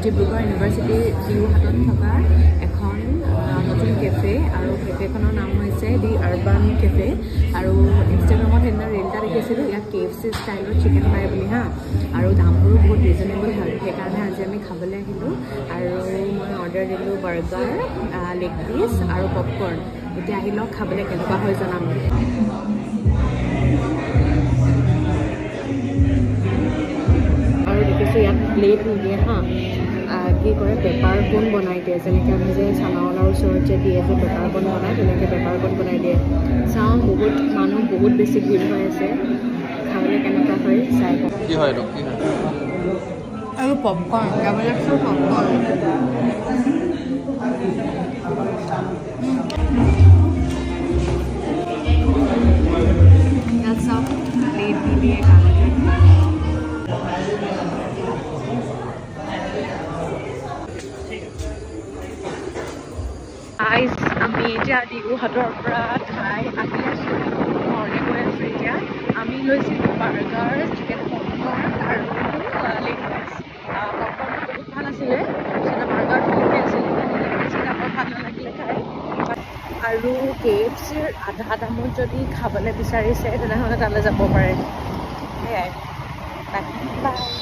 Dibrugarh university যোৰহাটত থকা এখন নতুন কেফে আৰু কেফেখনৰ নাম হৈছে দি আৰ্বান কেফে আৰু ইনষ্টাগ্ৰামত সেইদিনা ৰিল এটা দেখিছিলোঁ ইয়াত KFC ষ্টাইলত চিকেন পায় বুলি হা আৰু দামবোৰো বহুত ৰিজনেবল হয় সেইকাৰণে আজি আমি খাবলৈ আহিলোঁ আৰু মই অৰ্ডাৰ দিলোঁ বাৰ্গাৰ লেগ পিচ আৰু পপকৰ্ণ এতিয়া আহি লওক খাবলৈ কেনেকুৱা হয় জনাম আৰু দেখিছোঁ ইয়াত প্লেট নিদিয়ে হা কি কৰে পেপাৰ কোন বনাই দিয়ে যেনেকৈ আমি যে চানাৱালাৰ ওচৰত যে দিয়ে যে পেপাৰ কোন বনায় তেনেকৈ পেপাৰ কোন বনাই দিয়ে চাওঁ বহুত মানুহ বহুত বেছি ভিৰ হৈ আছে খাবলৈ কেনেকুৱা হয় চাই কি হয় আৰু পপকৰ্ণ ডাবল এক্সৰ পপকৰ্ণ ইয়াত চাওক প্লেট দিয়ে কাগজত আমি এতিয়া যোৰহাটৰ পৰা খাই আহি আছোঁ ঘৰলৈ গৈ আছোঁ এতিয়া আমি লৈছিলোঁ বাৰ্গাৰ চিকেন পপকৰ্ণ আৰু লেগ পিচ পপকৰ্ণটো বহুত ভাল আছিলে বাৰ্গাৰটো ঠিকে আছিলে আকৌ ভাল নালাগিলে খাই আৰু KFCৰ আধা দামত যদি খাবলৈ বিচাৰিছে তেনেহ'লে তালৈ যাব পাৰে সেয়াই বাই